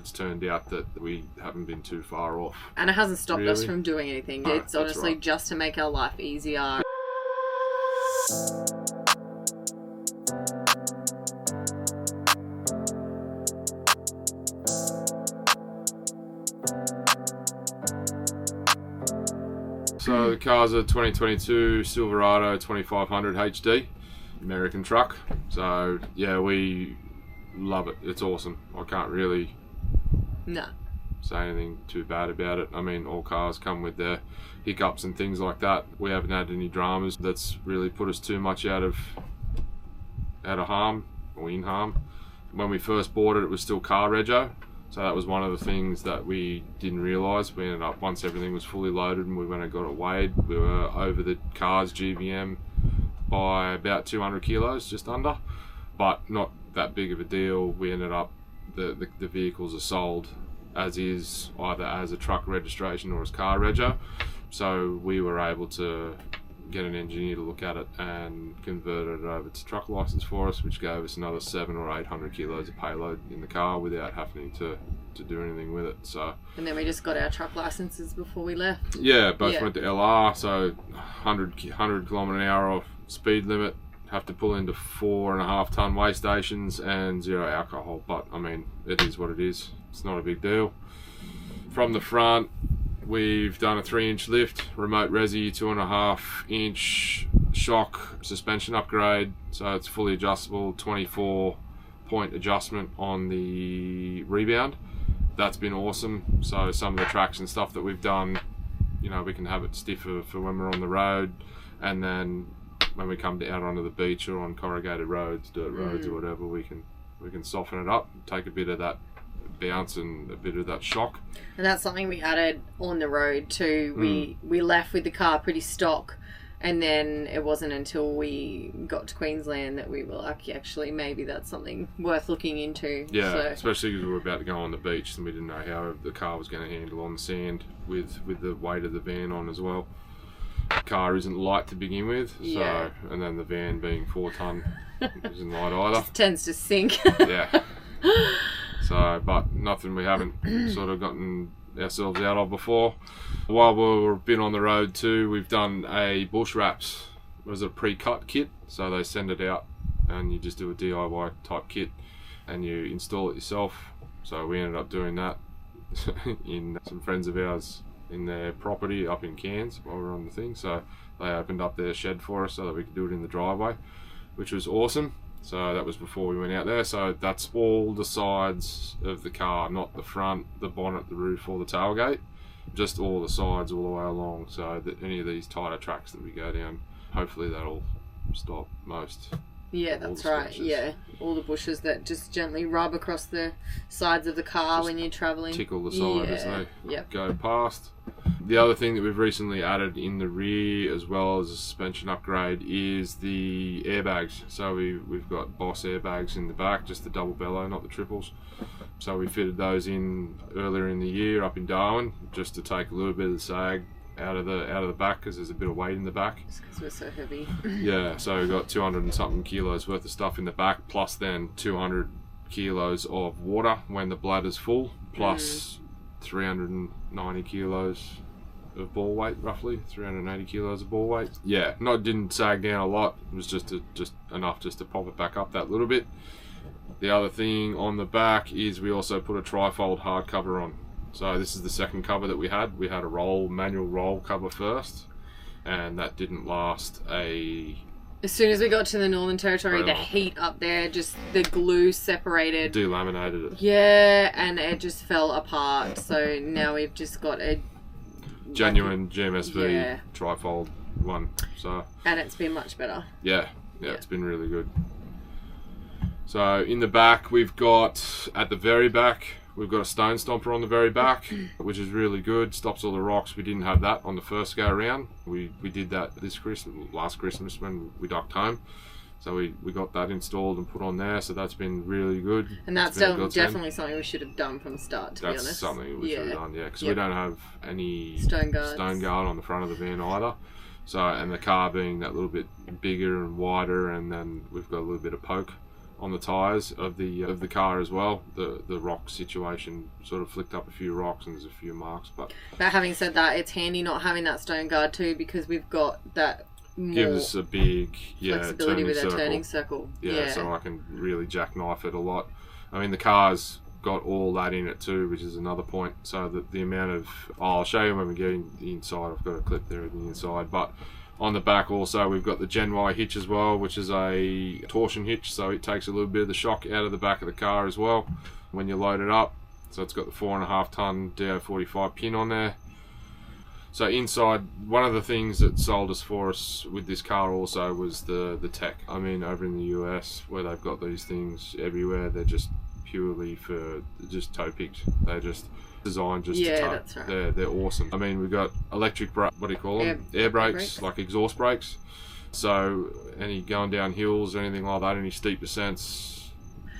it's turned out that we haven't been too far off. And it hasn't stopped us Really? from doing anything. No, It's that's honestly right. just to make our life easier. So the car's a 2022 Silverado 2500HD, American truck. So yeah, we love it. It's awesome. I can't really No. say anything too bad about it. I mean, all cars come with their hiccups and things like that. We haven't had any dramas that's really put us too much out of harm or in harm. When we first bought it, it was still car rego. So that was one of the things that we didn't realise. We ended up, once everything was fully loaded and we went and got it weighed, we were over the car's GVM by about 200 kilos, just under. But not that big of a deal. We ended up, the vehicles are sold as is, either as a truck registration or as car rego. So we were able to get an engineer to look at it and convert it over to truck license for us, which gave us another 700 or 800 kilos of payload in the car without having to do anything with it. So, And then we just got our truck licenses before we left. yeah, both went to LR, so 100 kilometre an hour off speed limit, have to pull into 4.5 ton weigh stations and 0 alcohol. But I mean, it is what it is. It's not a big deal. From the front, we've done a 3-inch lift, remote-resi, 2.5-inch shock suspension upgrade. So it's fully adjustable, 24-point adjustment on the rebound. That's been awesome. So some of the traction stuff that we've done, you know, we can have it stiffer for when we're on the road, and then when we come out onto the beach or on corrugated roads, dirt roads or whatever, we can soften it up, take a bit of that bounce and a bit of that shock. And that's something we added on the road too. We left with the car pretty stock, and then it wasn't until we got to Queensland that we were like, actually, maybe that's something worth looking into. Yeah, So, especially because we were about to go on the beach and we didn't know how the car was going to handle on the sand with the weight of the van on as well. The car isn't light to begin with, Yeah. so, and then the van being 4 ton isn't light either. tends to sink. Yeah. So, but nothing we haven't sort of gotten ourselves out of before. While we've been on the road too, we've done a BushWraps. It was a pre-cut kit, so they send it out and you just do a DIY type kit and you install it yourself. So we ended up doing that in some friends of ours in their property up in Cairns while we were on the thing. So they opened up their shed for us so that we could do it in the driveway, which was awesome. So that was before we went out there. So that's all the sides of the car, not the front, the bonnet, the roof or the tailgate, just all the sides all the way along. So that any of these tighter tracks that we go down, hopefully that'll stop most. Yeah, all that's the right. scratches. Yeah, all the bushes that just gently rub across the sides of the car Just when you're travelling. Tickle the side as they Yep. go past. The other thing that we've recently added in the rear, as well as a suspension upgrade, is the airbags. So we've got Boss airbags in the back, just the double bellow, not the triples. So we fitted those in earlier in the year up in Darwin, just to take a little bit of the sag out of the back, because there's a bit of weight in the back. Just because we're so heavy. Yeah, so we've got 200 and something kilos worth of stuff in the back, plus then 200 kilos of water when the bladder's full, plus 390 kilos of ball weight, roughly 380 kilos of ball weight. Yeah, didn't sag down a lot. It was just enough just to pop it back up that little bit. The other thing on the back is we also put a Trifold hard cover on. So this is the second cover that we had. We had a manual roll cover first, and that didn't last As soon as we got to the Northern Territory, Very the long. heat up there, just the glue separated. delaminated it. Yeah, and it just fell apart. So now we've just got a Genuine GMSV Yeah. Trifold one. So and it's been much better. yeah, it's been really good. So in the back, we've got, at the very back, we've got a stone stomper on the very back, which is really good. Stops all the rocks. We didn't have that on the first go around. We did that last Christmas when we docked home. So we got that installed and put on there. So that's been really good. And that's It's been a godsend. definitely something we should have done from the start, to be honest. That's something we should have done, yeah, because we Yep. don't have any Stone guards. on the front of the van either. So, and the car being that little bit bigger and wider, and then we've got a little bit of poke on the tyres of the car as well. The rock situation sort of flicked up a few rocks and there's a few marks. But having said that, it's handy not having that stone guard too, because we've got that more gives us a big flexibility with circle. a turning circle. Yeah, so I can really jackknife it a lot. I mean, the car's got all that in it too, which is another point. So that the amount of, I'll show you when we get in the inside. I've got a clip there of the inside, but on the back also we've got the Gen Y hitch as well, which is a torsion hitch, so it takes a little bit of the shock out of the back of the car as well when you load it up. So it's got the 4.5 ton DO45 pin on there. So inside, one of the things that sold us for us with this car also was the tech. I mean, over in the US where they've got these things everywhere, they're just purely for just toe picked. They're just designed just to tow. That's right. They're awesome. I mean, we've got electric what do you call them? Air brakes, like exhaust brakes. So any going down hills or anything like that, any steep descents,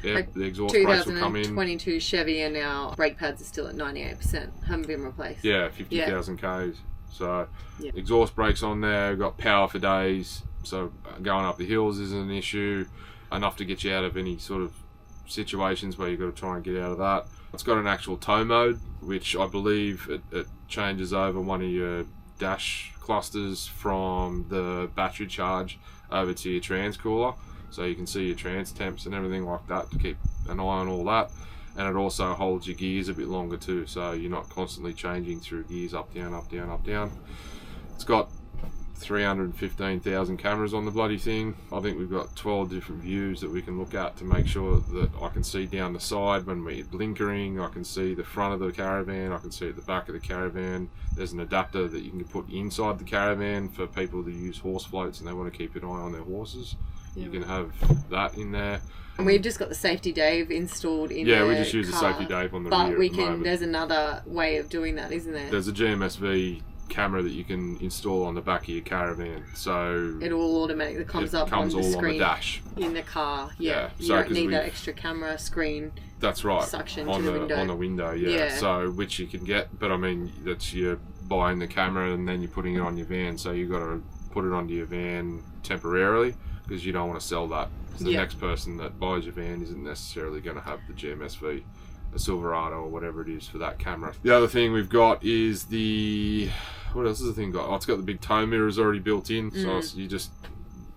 the exhaust brakes will come in. 2022 Chevy, and our brake pads are still at 98%. Haven't been replaced. Yeah, 50,000 Ks. So exhaust brakes on there. We've got power for days. So going up the hills isn't an issue. Enough to get you out of any sort of situations where you've got to try and get out of that. It's got an actual tow mode, which I believe it changes over one of your dash clusters from the battery charge over to your trans cooler, so you can see your trans temps and everything like that to keep an eye on all that. And it also holds your gears a bit longer too, so you're not constantly changing through gears up, down, up, down, up, down. It's got 315,000 cameras on the bloody thing. I think we've got 12 different views that we can look at to make sure that I can see down the side when we're blinkering. I can see the front of the caravan. I can see at the back of the caravan. There's an adapter that you can put inside the caravan for people that use horse floats and they want to keep an eye on their horses. You can have that in there. And we've just got the safety Dave installed in the we just use car, the safety Dave on the but rear. we can. There's another way of doing that, isn't there? There's a GMSV camera that you can install on the back of your caravan, so it all automatically comes up on the screen on the dash in the car. You so don't need that extra camera screen. That's right. Suction on to the window. On the window, So which you can get, but I mean that's you're buying the camera and then you're putting it on your van, so you got to put it onto your van temporarily because you don't want to sell that. Because the next person that buys your van isn't necessarily going to have the GMSV, a Silverado or whatever it is for that camera. The other thing we've got is what else has the thing got? Oh, it's got the big tow mirrors already built in, so you just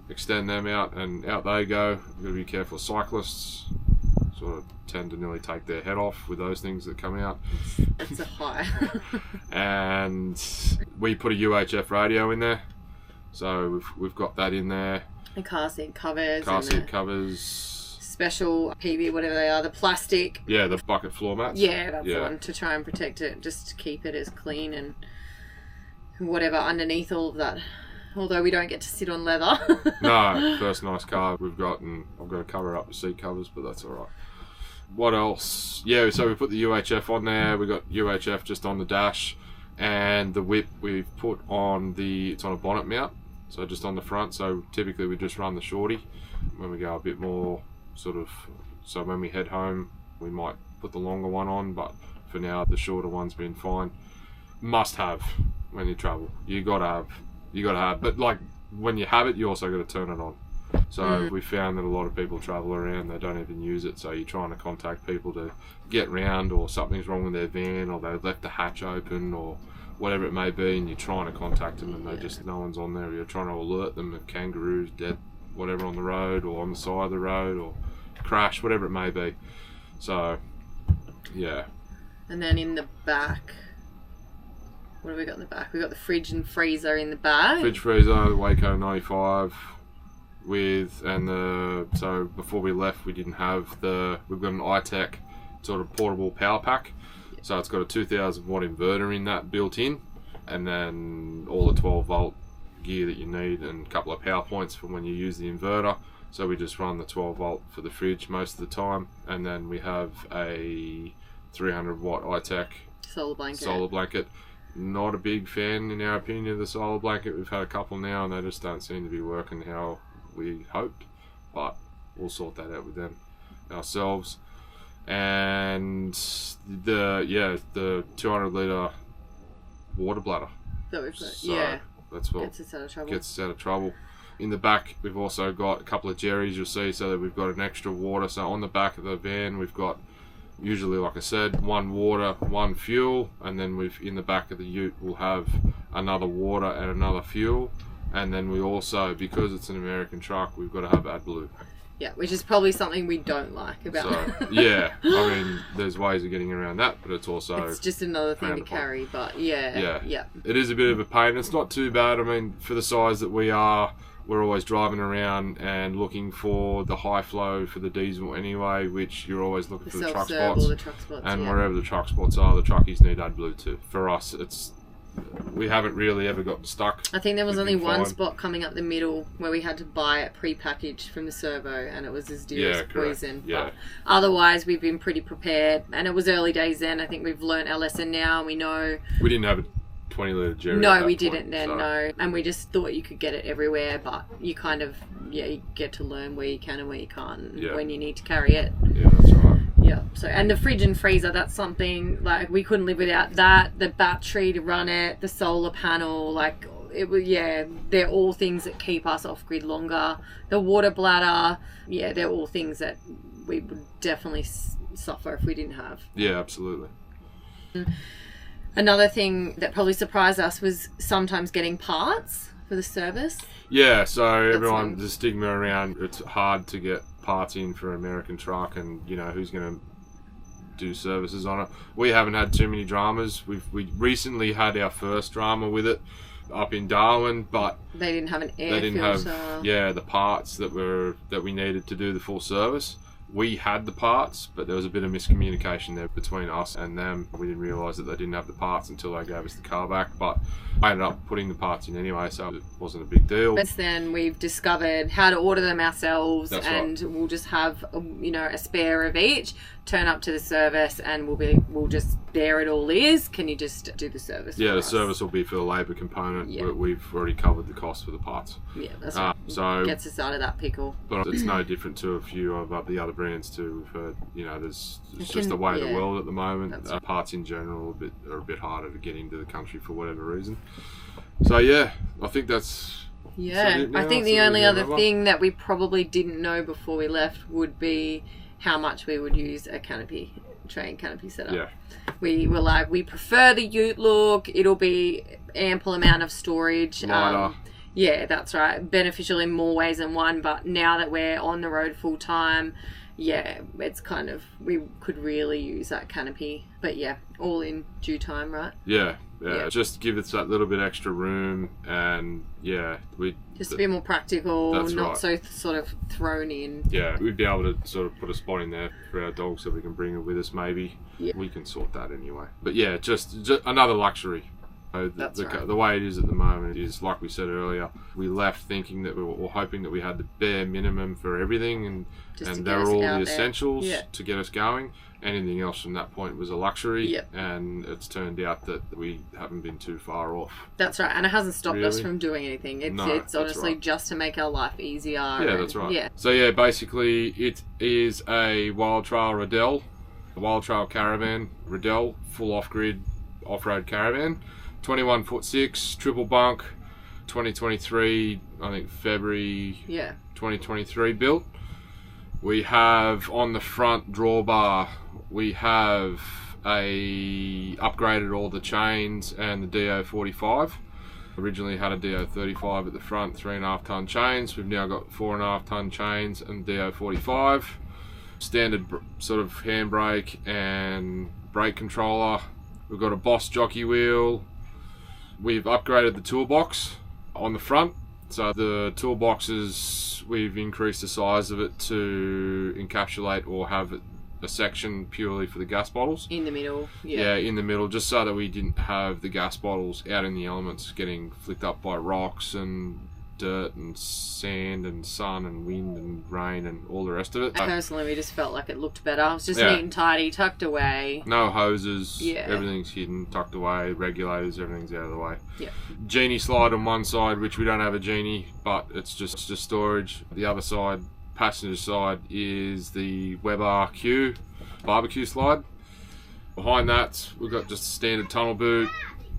extend them out and out they go. You've got to be careful. Cyclists sort of tend to nearly take their head off with those things that come out. It's a high. And we put a UHF radio in there, so we've got that in there. The car seat covers. Special PB, whatever they are, the plastic. Yeah, the bucket floor mats. Yeah, that's the one, to try and protect it, just to keep it as clean and whatever underneath all of that. Although we don't get to sit on leather. No, first nice car we've got, and I've got to cover it up with seat covers, but that's alright. What else? Yeah, so we put the UHF on there. We got UHF just on the dash, and the whip we've put on it's on a bonnet mount, so just on the front. So typically we just run the shorty. When we go a bit more so when we head home we might put the longer one on, but for now the shorter one's been fine. Must have when you travel. You gotta have, but like when you have it, you also got to turn it on. So we found that a lot of people travel around, they don't even use it, so you're trying to contact people to get round, or something's wrong with their van, or they've left the hatch open, or whatever it may be, and you're trying to contact them and no one's on there. You're trying to alert them of kangaroos, dead, whatever on the road or on the side of the road, or crash, whatever it may be. So yeah. And then in the back, what have we got in the back? We've got the fridge and freezer in the back. Fridge, freezer, Waeco 95 so before we left we didn't have we've got an iTech sort of portable power pack. So it's got a 2000 watt inverter in that built in, and then all the 12 volt gear that you need and a couple of power points for when you use the inverter. So we just run the 12 volt for the fridge most of the time, and then we have a 300 watt iTech solar blanket. Not a big fan in our opinion of the solar blanket. We've had a couple now and they just don't seem to be working how we hoped, but we'll sort that out with them ourselves. And the 200 litre water bladder that we've got, that's what gets us out of trouble. Gets us out of trouble. In the back, we've also got a couple of jerries, you'll see, so that we've got an extra water. So on the back of the van, we've got usually, like I said, one water, one fuel, and then in the back of the ute, we'll have another water and another fuel. And then we also, because it's an American truck, we've got to have AdBlue. Yeah, which is probably something we don't like about So, yeah, I mean, there's ways of getting around that, but it's also... It's just another thing to carry, but yeah. It is a bit of a pain. It's not too bad. I mean, for the size that we are, we're always driving around and looking for the high flow for the diesel anyway, which you're always looking for the truck spots. Or the truck spots. And wherever the truck spots are, the truckies need AdBlue too. For us, we haven't really ever got stuck. I think there was only one spot coming up the middle where we had to buy it pre-packaged from the servo, and it was as dear as poison. Yeah. But otherwise, we've been pretty prepared, and it was early days then. I think we've learnt our lesson now, and we know... We didn't have a 20-litre jerry. No, we didn't then, no. And we just thought you could get it everywhere, but you kind of, you get to learn where you can and where you can't, and when you need to carry it. Yeah, that's right. Yeah, so, and the fridge and freezer, that's something, like, we couldn't live without that. The battery to run it, the solar panel, like, it was, they're all things that keep us off grid longer. The water bladder, they're all things that we would definitely suffer if we didn't have. Yeah, absolutely. Another thing that probably surprised us was sometimes getting parts for the service. Yeah, so everyone, the stigma around it's hard to get parts in for an American truck, and you know who's going to do services on it. We haven't had too many dramas. We recently had our first drama with it up in Darwin, but they didn't have an air filter. Have the parts that we needed to do the full service. We had the parts, but there was a bit of miscommunication there between us and them. We didn't realise that they didn't have the parts until they gave us the car back, but I ended up putting the parts in anyway, so it wasn't a big deal. But then we've discovered how to order them ourselves. That's and right. We'll just have a spare of each, turn up to the service, and we'll just, there it all is. Can you just do the service? Yeah, the service will be for the labour component. Yeah. We've already covered the cost for the parts. Yeah, that's right. So gets us out of that pickle. But it's no different to a few of the other brands too. We've heard, it's just the way of the world at the moment. Right. Parts in general are a bit harder to get into the country for whatever reason. So yeah, I think that's... Yeah, I think the only other thing that we probably didn't know before we left would be how much we would use a train canopy setup. Yeah. We were like, we prefer the ute look. It'll be ample amount of storage. Lighter. Yeah, that's right. Beneficial in more ways than one. But now that we're on the road full time, it's kind of, we could really use that canopy. But yeah, all in due time, right? Yeah. Just give us that little bit extra room, and just a bit more practical, not right. So sort of thrown in. Yeah, we'd be able to sort of put a spot in there for our dog so we can bring it with us maybe. Yeah. We can sort that anyway. But yeah, just another luxury. That's right. The way it is at the moment is, like we said earlier, we left thinking that we were hoping that we had the bare minimum for everything, and they were all the essentials to get us going. Anything else from that point was a luxury, and it's turned out that we haven't been too far off. That's right, and it hasn't stopped us from doing anything. It's honestly just to make our life easier. Yeah, that's right. Yeah. So basically it is a Wildtrail Reddell, a Wildtrail Caravan, Reddell, full off-grid off-road caravan, 21'6", triple bunk, 2023, I think February 2023 built. We have on the front drawbar, we have upgraded all the chains and the DO45. Originally had a DO35 at the front, 3.5 ton chains. We've now got 4.5 ton chains and DO45. Standard sort of handbrake and brake controller. We've got a Boss jockey wheel. We've upgraded the toolbox on the front. So the toolboxes, we've increased the size of it to encapsulate or have a section purely for the gas bottles. In the middle, Yeah, in the middle, just so that we didn't have the gas bottles out in the elements getting flicked up by rocks and dirt and sand and sun and wind and rain and all the rest of it. Personally, we just felt like it looked better. It was just neat and tidy, tucked away. No hoses, everything's hidden, tucked away, regulators, everything's out of the way. Yeah. Genie slide on one side, which we don't have a genie, but it's just storage. The other side, passenger side, is the Weber Q barbecue slide. Behind that, we've got just a standard tunnel boot.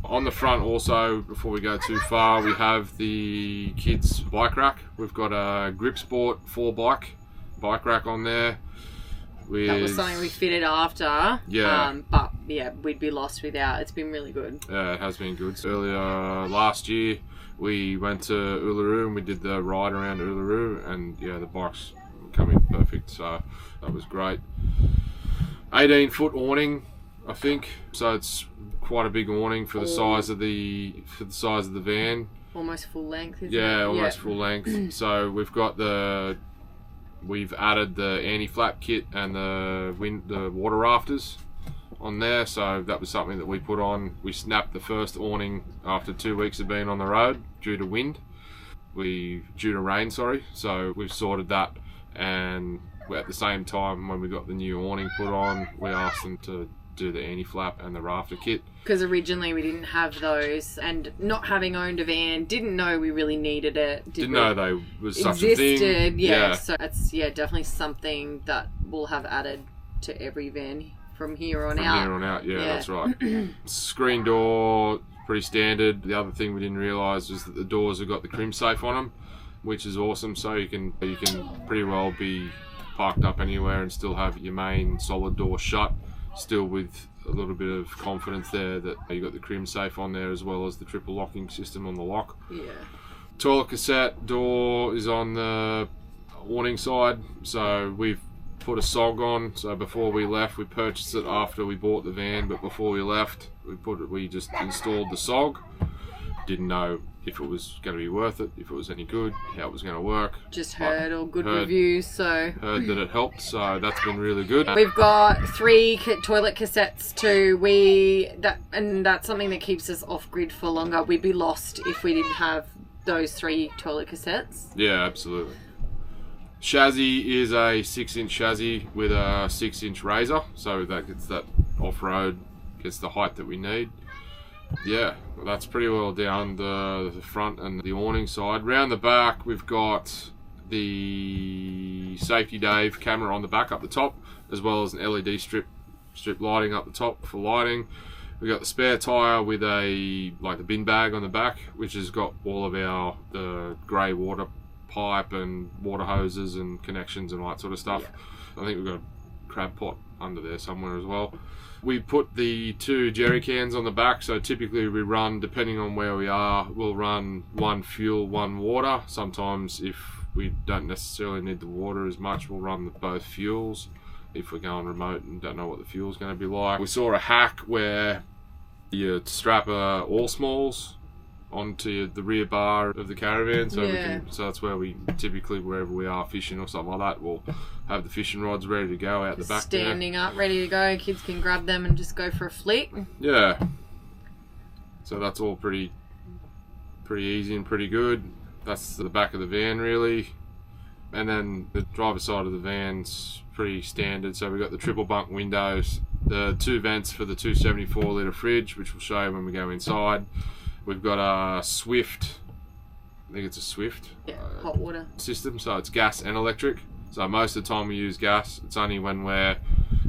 On the front also, before we go too far, we have the kids bike rack. We've got a GripSport 4 bike rack on there. That was something we fitted after. Yeah. But yeah, we'd be lost without. It's been really good. Yeah, it has been good. Earlier last year, we went to Uluru and we did the ride around Uluru, and yeah, the bikes come in perfect. So that was great. 18-foot awning, I think. So it's quite a big awning for the size of the van. Almost full length. Almost full length. So we've added the anti-flap kit and the water rafters on there. So that was something that we put on. We snapped the first awning after 2 weeks of being on the road due to rain. So we've sorted that, and at the same time when we got the new awning put on, we asked them to do the anti-flap and the rafter kit. Because originally we didn't have those, and not having owned a van, didn't know we really needed it. Didn't know they was such a thing. Yeah, so it's definitely something that we'll have added to every van from here on out. From here on out, yeah. That's right. Screen door, pretty standard. The other thing we didn't realise was that the doors have got the crim safe on them, which is awesome. So you can pretty well be parked up anywhere and still have your main solid door shut, still with a little bit of confidence there that you got the crim safe on there, as well as the triple locking system on the lock. Yeah. Toilet cassette door is on the awning side, so we've put a SOG on. So before we left, we purchased it after we bought the van, but before we left, we just installed the SOG. Didn't know if it was going to be worth it, if it was any good, how it was going to work. Just heard all good reviews, so... Heard that it helped, so that's been really good. We've got 3 toilet cassettes too. And that's something that keeps us off-grid for longer. We'd be lost if we didn't have those 3 toilet cassettes. Yeah, absolutely. Chassis is a 6-inch chassis with a 6-inch razor, so that gets that off-road, gets the height that we need. Yeah, that's pretty well down the front and the awning side. Round the back, we've got the Safety Dave camera on the back up the top, as well as an LED strip lighting up the top for lighting. We've got the spare tyre with the bin bag on the back, which has got all of the grey water pipe and water hoses and connections and all that sort of stuff. Yeah. I think we've got a crab pot under there somewhere as well. We put the 2 jerry cans on the back, so typically we run, depending on where we are, we'll run 1 fuel, 1 water. Sometimes if we don't necessarily need the water as much, we'll run both fuels if we're going remote and don't know what the fuel's going to be like. We saw a hack where you strap all smalls onto the rear bar of the caravan, so that's where we typically, wherever we are fishing or something like that, we'll have the fishing rods ready to go out the back standing up, ready to go. Kids can grab them and just go for a flick. Yeah, so that's all pretty easy and pretty good. That's the back of the van really, and then the driver's side of the van's pretty standard. So we've got the triple bunk windows, the 2 vents for the 274 litre fridge, which we'll show you when we go inside. We've got a Swift, I think it's a Swift hot water system, so it's gas and electric. So most of the time we use gas. It's only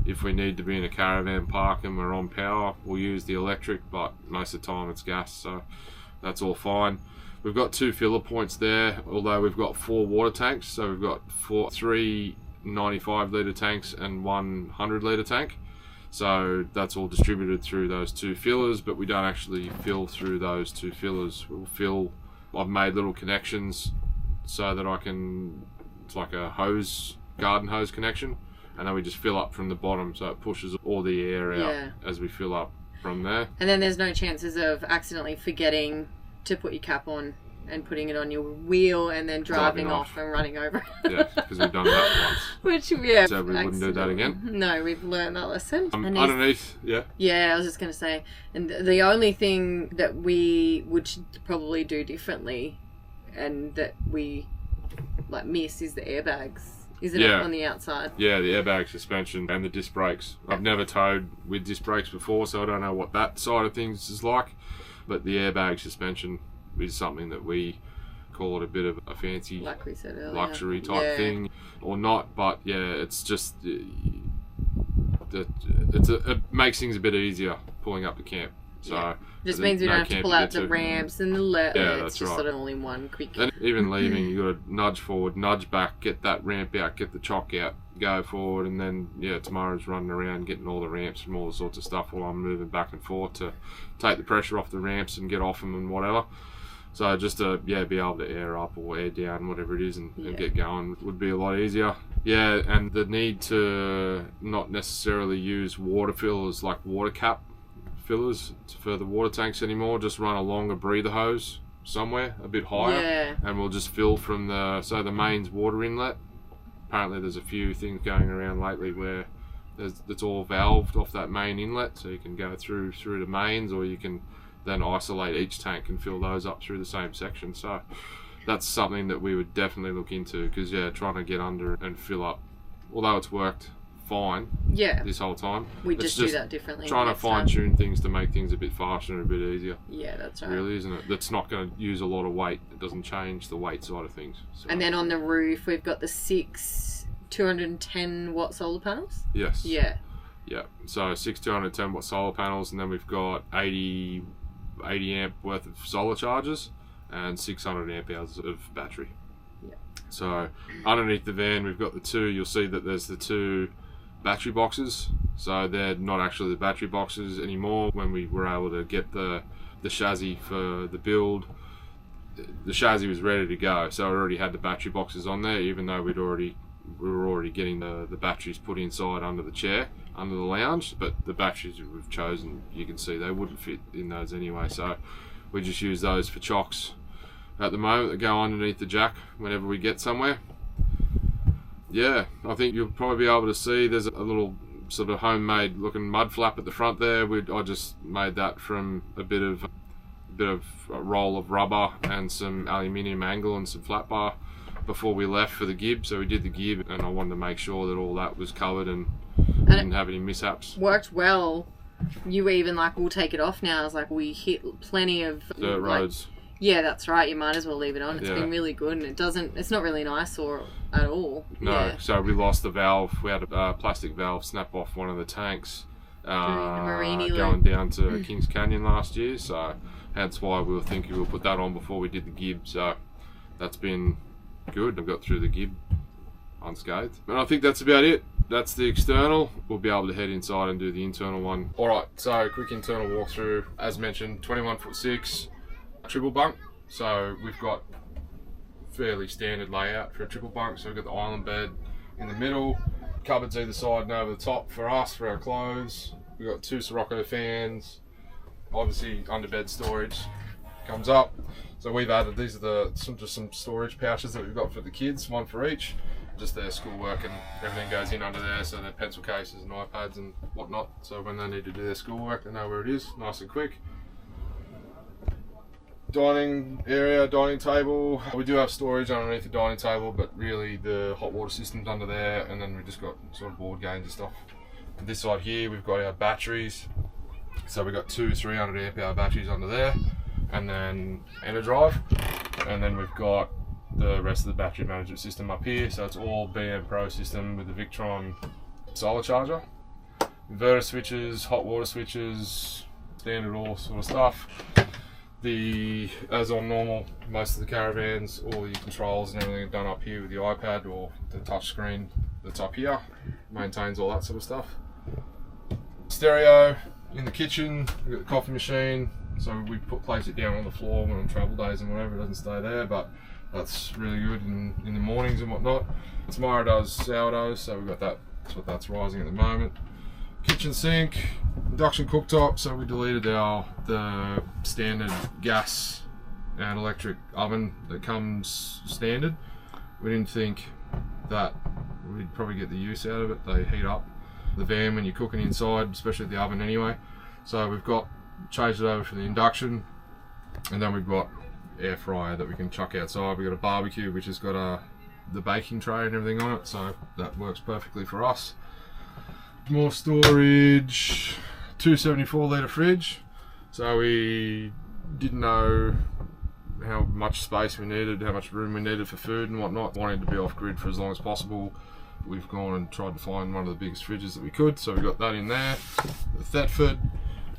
if we need to be in a caravan park and we're on power, we'll use the electric, but most of the time it's gas, so that's all fine. We've got 2 filler points there, although we've got 4 water tanks, so we've got 3 95 litre tanks and 1 100 litre tank. So that's all distributed through those 2 fillers, but we don't actually fill through those 2 fillers. I've made little connections so that it's like a garden hose connection, and then we just fill up from the bottom, so it pushes all the air out as we fill up from there. And then there's no chances of accidentally forgetting to put your cap on and putting it on your wheel and then driving off and running over. Yeah, because we've done that once. So we wouldn't do that again. No, we've learned that lesson. Underneath, Yeah, I was just going to say, and the only thing that we would probably do differently and that we miss is the airbags. Isn't it on the outside? Yeah, the airbag suspension and the disc brakes. I've never towed with disc brakes before, so I don't know what that side of things is like, but the airbag suspension is something that we call it a bit of a fancy, like we said earlier, luxury type thing, or not. But yeah, it's just it makes things a bit easier pulling up the camp So just means we don't have to pull out the ramps and the left. Yeah, it's that's just right. sort of all in one quick. And even leaving, you got to nudge forward, nudge back, get that ramp out, get the chock out, go forward, and then tomorrow's running around getting all the ramps from all the sorts of stuff while I'm moving back and forth to take the pressure off the ramps and get off them and whatever. So just to be able to air up or air down, whatever it is, and get going would be a lot easier. Yeah, and the need to not necessarily use water fillers like water cap fillers for the water tanks anymore. Just run a longer breather hose somewhere a bit higher, and we'll just fill from the mains water inlet. Apparently there's a few things going around lately where it's all valved off that main inlet, so you can go through the mains, or you can then isolate each tank and fill those up through the same section. So that's something that we would definitely look into, because trying to get under and fill up, although it's worked fine this whole time, we just do that differently. Trying to fine tune things to make things a bit faster and a bit easier. Yeah, that's right. Really, isn't it? That's not going to use a lot of weight. It doesn't change the weight side of things. So. And then on the roof, we've got the 6 210 watt solar panels. Yes. Yeah. Yeah. So 6 210 watt solar panels, and then we've got 80 amp worth of solar chargers and 600 amp hours of battery. Yeah. So underneath the van, we've got the two. You'll see that there's the two battery boxes. So they're not actually the battery boxes anymore. When we were able to get the chassis for the build, the chassis was ready to go. So it already had the battery boxes on there, even though we were already getting the batteries put inside under the chair, under the lounge. But the batteries we've chosen, you can see they wouldn't fit in those anyway. So we just use those for chocks at the moment that go underneath the jack whenever we get somewhere. Yeah, I think you'll probably be able to see there's a little sort of homemade looking mud flap at the front there. I just made that from a bit of a roll of rubber and some aluminium angle and some flat bar before we left for the gib. So we did the gib, and I wanted to make sure that all that was covered and didn't have any mishaps. Worked well. You were even like, we'll take it off now. I was like, we hit plenty of dirt roads. Yeah, that's right. You might as well leave it on. It's been really good, and it's not really an eyesore at all. No, so we lost the valve. We had a plastic valve snap off one of the tanks going down to Kings Canyon last year. So that's why we were thinking we'll put that on before we did the gib. So that's been good. I've got through the gib unscathed. And I think that's about it. That's the external. We'll be able to head inside and do the internal one. Alright, so quick internal walkthrough. As mentioned, 21'6" triple bunk. So we've got fairly standard layout for a triple bunk. So we've got the island bed in the middle, cupboards either side and over the top for us, for our clothes. We've got 2 Sirocco fans, obviously under bed storage comes up. So we've added, these are just some storage pouches that we've got for the kids, one for each. Just their schoolwork and everything goes in under there, so their pencil cases and iPads and whatnot. So when they need to do their schoolwork, they know where it is, nice and quick. Dining area, dining table. We do have storage underneath the dining table, but really the hot water system's under there, and then we've just got sort of board games and stuff. And this side here, we've got our batteries. So we've got 2 300 amp hour batteries under there, and then EnerDrive, and then we've got the rest of the battery management system up here. So it's all BMPro system with the Victron solar charger, inverter switches, hot water switches, standard all sort of stuff. As on normal, most of the caravans, all your controls and everything are done up here with the iPad or the touch screen that's up here. Maintains all that sort of stuff. Stereo in the kitchen, we've got the coffee machine, so we place it down on the floor when on travel days and whatever, it doesn't stay there, but that's really good in the mornings and whatnot. Tomorrow does sourdoughs, so we've got that, that's rising at the moment. Kitchen sink, induction cooktop, so we deleted the standard gas and electric oven that comes standard. We didn't think that we'd probably get the use out of it. They heat up the van when you're cooking inside, especially the oven anyway. So we've changed it over for the induction, and then we've got air fryer that we can chuck outside. We've got a barbecue which has got the baking tray and everything on it, so that works perfectly for us. More storage, 274 litre fridge. So we didn't know how much space we needed, how much room we needed for food and whatnot. Wanting to be off grid for as long as possible, we've gone and tried to find one of the biggest fridges that we could. So we got that in there. The Thetford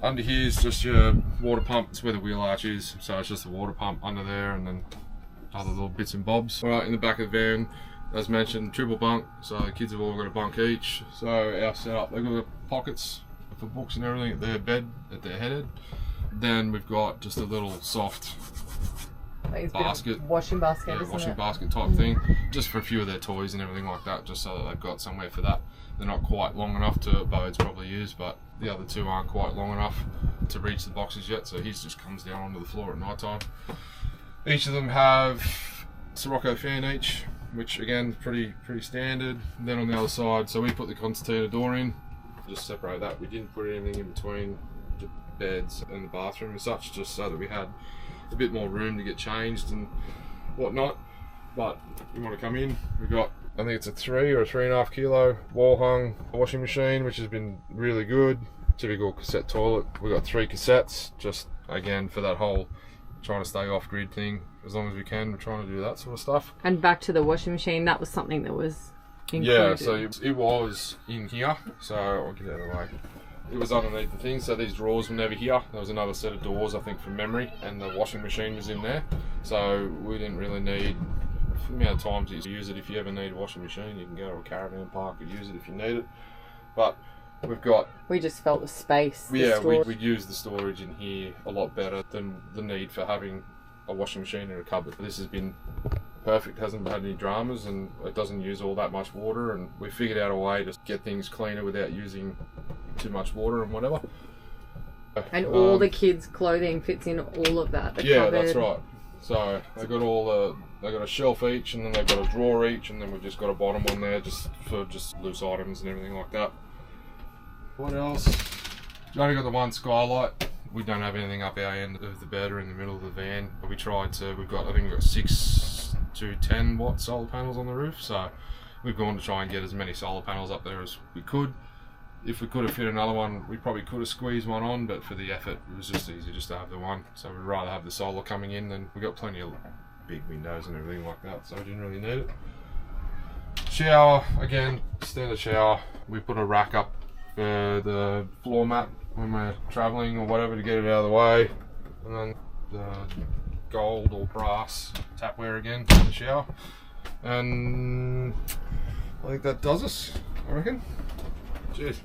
Under here is just your water pump. It's where the wheel arch is, so it's just a water pump under there, and then other little bits and bobs. All right, in the back of the van, as mentioned, triple bunk, so the kids have all got a bunk each. So our setup, they've got pockets for books and everything at their bed, at their headed. Then we've got just a little soft basket, washing basket, yeah, isn't washing it? basket type thing, just for a few of their toys and everything like that, just so that they've got somewhere for that. They're not quite long enough to, Bode's probably used, but the other two aren't quite long enough to reach the boxes yet, so his just comes down onto the floor at night time. Each of them have Sirocco fan each, which again pretty standard. And then on the other side, so we put the concertina door in, just separate that. We didn't put anything in between the beds and the bathroom and such, just so that we had a bit more room to get changed and whatnot. But you want to come in, we've got, I think it's a 3 or 3.5 kilo wall hung washing machine, which has been really good. Typical cassette toilet. We've got 3 cassettes, just again for that whole trying to stay off grid thing as long as we can. We're trying to do that sort of stuff. And back to the washing machine, that was something that was included. Yeah, so it was in here, so I'll get it out of the way. It was underneath the thing, so these drawers were never here. There was another set of doors, I think, from memory, and the washing machine was in there. So we didn't really need the amount of times you use it. If you ever need a washing machine, you can go to a caravan park and use it if you need it. But we've got... We just felt the space. Yeah, we'd use the storage in here a lot better than the need for having a washing machine in a cupboard. This has been perfect, hasn't had any dramas, and it doesn't use all that much water, and we figured out a way to get things cleaner without using too much water and whatever. And all the kids' clothing fits in all of that. Yeah, cupboard. That's right. So they got they got a shelf each, and then they've got a drawer each, and then we've just got a bottom one there just for loose items and everything like that. What else? You only got the one skylight. We don't have anything up our end of the bed or in the middle of the van. But we tried to. I think we've got 6 to 10 watt solar panels on the roof. So we've gone to try and get as many solar panels up there as we could. If we could have fit another one, we probably could have squeezed one on, but for the effort, it was just easier just to have the one. So we'd rather have the solar coming in, and we've got plenty of big windows and everything like that, so we didn't really need it. Shower, again, standard shower. We put a rack up for the floor mat when we're traveling or whatever to get it out of the way. And then the gold or brass tapware again in the shower. And I think that does us, I reckon. Cheers.